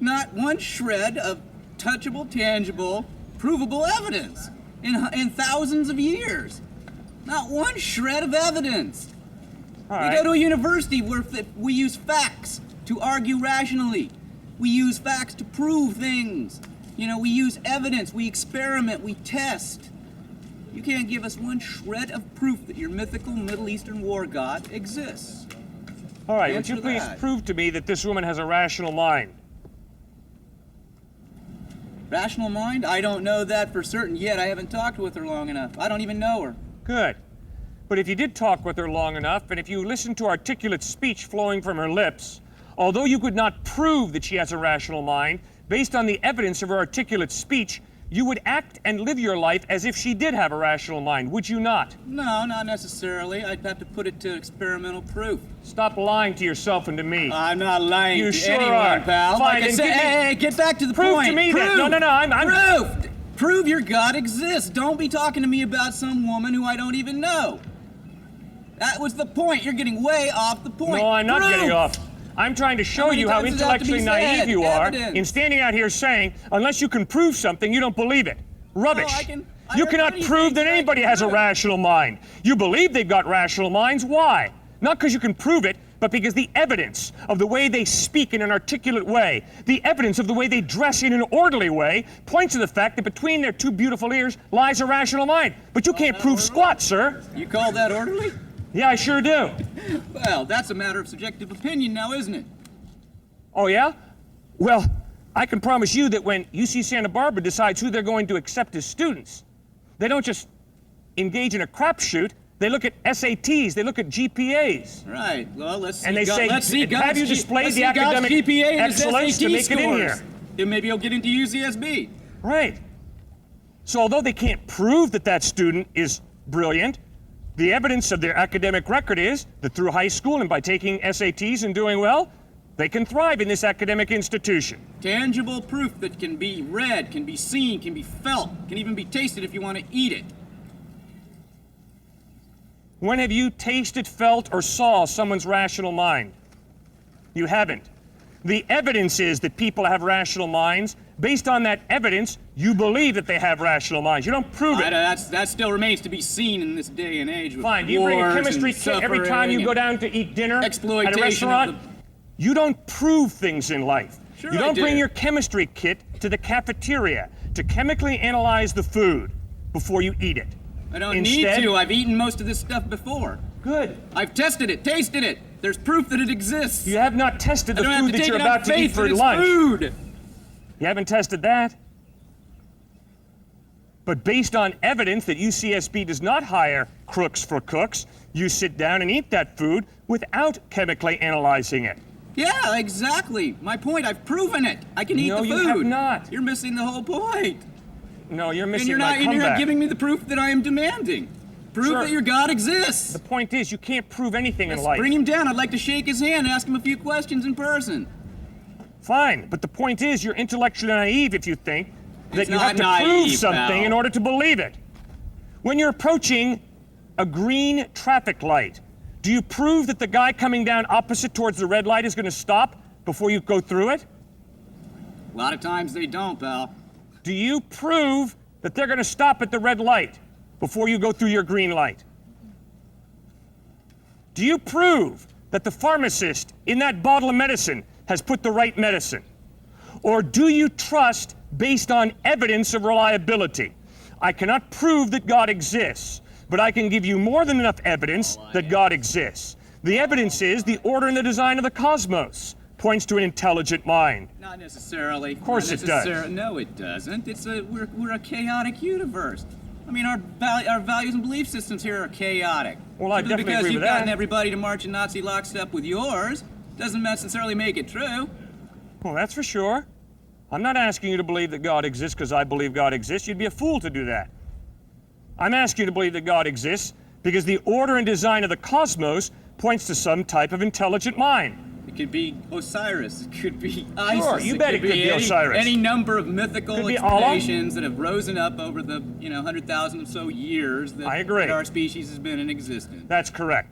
Not one shred of touchable, tangible, provable evidence in thousands of years. Not one shred of evidence. All We right. go to a university where we use facts to argue rationally. We use facts to prove things. You know, we use evidence, we experiment, we test. You can't give us one shred of proof that your mythical Middle Eastern war god exists. All right, would Answer you please that. prove to me that this woman has a rational mind? Rational mind? I don't know that for certain yet. I haven't talked with her long enough. I don't even know her. Good. But if you did talk with her long enough, and if you listened to articulate speech flowing from her lips, although you could not prove that she has a rational mind, based on the evidence of her articulate speech, you would act and live your life as if she did have a rational mind, would you not? No, not necessarily. I'd have to put it to experimental proof. Stop lying to yourself and to me. I'm not lying You to sure anyone, are. pal. Fine, Like I then said, give me- hey, get back to the Prove point. to me that. No, I'm. Prove! Prove your God exists. Don't be talking to me about some woman who I don't even know. That was the point. You're getting way off the point. No, I'm not Prove! getting off. I'm trying to show many you how times does it have to be intellectually naive said? you are Evidence. in standing out here saying, unless you can prove something, you don't believe it. Rubbish. I You heard cannot many prove things that I anybody can has a prove. rational mind. You believe they've got rational minds. Why? Not because you can prove it, but because the evidence of the way they speak in an articulate way, the evidence of the way they dress in an orderly way, points to the fact that between their two beautiful ears lies a rational mind. But you can't prove squat, sir. You call that orderly? Yeah, I sure do. Well, that's a matter of subjective opinion now, isn't it? Oh, yeah? Well, I can promise you that when UC Santa Barbara decides who they're going to accept as students, they don't just engage in a crapshoot. They look at SATs, they look at GPAs. Right. Well, let's see. And they say, let's see have God's you G- displayed let's the see God's academic GPA and his excellence to SAT make it in scores. here? Then maybe he'll get into UCSB. Right. So although they can't prove that that student is brilliant, the evidence of their academic record is that through high school and by taking SATs and doing well, they can thrive in this academic institution. Tangible proof that can be read, can be seen, can be felt, can even be tasted if you want to eat it. When have you tasted, felt, or saw someone's rational mind? You haven't. The evidence is that people have rational minds. Based on that evidence, you believe that they have rational minds. You don't prove it. That still remains to be seen in this day and age. With Fine. Do you bring a wars chemistry and kit every time you suffering go and down to eat dinner at a exploitation restaurant? of You don't prove things in life. Sure You I don't bring do. your chemistry kit to the cafeteria to chemically analyze the food before you eat it. I don't Instead- need to. I've eaten most of this stuff before. Good. I've tested it, tasted it. There's proof that it exists. You have not tested I the don't have food to that take you're it on about to eat faith for that it's lunch. food. You haven't tested that. But based on evidence that UCSB does not hire crooks for cooks, you sit down and eat that food without chemically analyzing it. Yeah, exactly. My point. I've proven it. I can eat No, the you food. have not. You're missing the whole point. No, you're And missing you're my not. And you're comeback. not giving me the proof that I am demanding. Proof Sure. that your God exists. The point is, you can't prove anything in life. Bring him down. I'd like to shake his hand, ask him a few questions in person. Fine, but the point is, you're intellectually naive if you think that It's you have to not prove naive, something pal. in order to believe it. When you're approaching a green traffic light, do you prove that the guy coming down opposite towards the red light is going to stop before you go through it? A lot of times they don't, pal. Do you prove that they're going to stop at the red light before you go through your green light? Do you prove that the pharmacist in that bottle of medicine has put the right medicine? Or do you trust based on evidence of reliability? I cannot prove that God exists, but I can give you more than enough evidence that God exists. The evidence is the order and the design of the cosmos points to an intelligent mind. Not necessarily. Of course it does. No, it doesn't. We're a chaotic universe. I mean, our values and belief systems here are chaotic. Well, I Simply definitely because agree you've with gotten that. everybody to march in Nazi lockstep with yours doesn't necessarily make it true. Well, that's for sure. I'm not asking you to believe that God exists because I believe God exists. You'd be a fool to do that. I'm asking you to believe that God exists because the order and design of the cosmos points to some type of intelligent mind. It could be Osiris. It could be Isis. you bet it could be Osiris. Any number of mythical Could be Allah. explanations that have risen up over the 100,000 or so years that, I agree. that our species has been in existence. That's correct.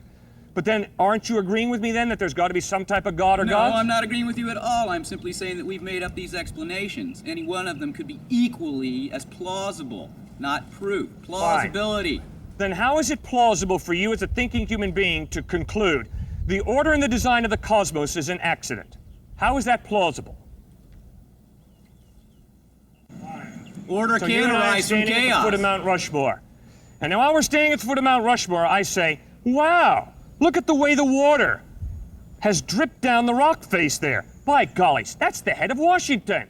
But then, aren't you agreeing with me then that there's got to be some type of God or No, gods? I'm not agreeing with you at all. I'm simply saying that we've made up these explanations. Any one of them could be equally as plausible, not proof. Plausibility. Then how is it plausible for you as a thinking human being to conclude the order and the design of the cosmos is an accident? How is that plausible? Order So can you and I are arise from standing at the chaos. foot of Mount Rushmore. And now while we're standing at the foot of Mount Rushmore, I say, wow, look at the way the water has dripped down the rock face there. By gollies, that's the head of Washington.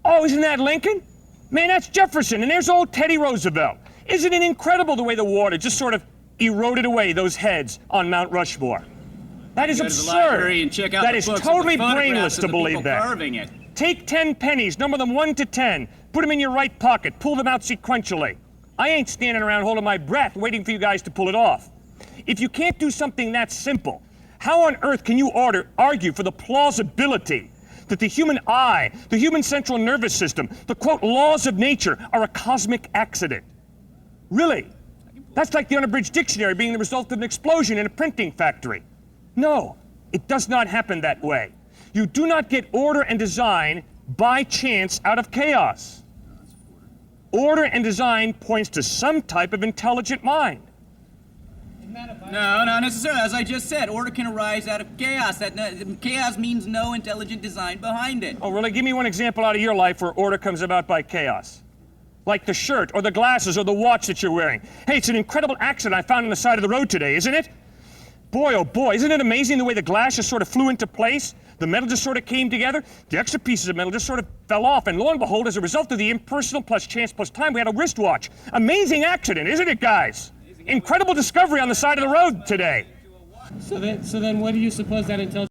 Oh, isn't that Lincoln? Man, that's Jefferson, and there's old Teddy Roosevelt. Isn't it incredible the way the water just sort of eroded away those heads on Mount Rushmore? That is Go to the absurd. library and check out That the is books with totally the photographs brainless of to the believe people that. carving it. Take 10 pennies, number them 1 to 10, put them in your right pocket, pull them out sequentially. I ain't standing around holding my breath waiting for you guys to pull it off. If you can't do something that simple, how on earth can you argue for the plausibility that the human eye, the human central nervous system, the quote laws of nature are a cosmic accident? Really? That's like the unabridged dictionary being the result of an explosion in a printing factory. No, it does not happen that way. You do not get order and design by chance out of chaos. Order and design points to some type of intelligent mind. No, not necessarily. As I just said, order can arise out of chaos. Chaos means no intelligent design behind it. Oh, really? Give me one example out of your life where order comes about by chaos. Like the shirt, or the glasses, or the watch that you're wearing. Hey, it's an incredible accident I found on the side of the road today, isn't it? Boy, oh boy, isn't it amazing the way the glass just sort of flew into place? The metal just sort of came together. The extra pieces of metal just sort of fell off. And lo and behold, as a result of the impersonal plus chance plus time, we had a wristwatch. Amazing accident, isn't it, guys? Incredible discovery on the side of the road today. So then what do you suppose that intelligence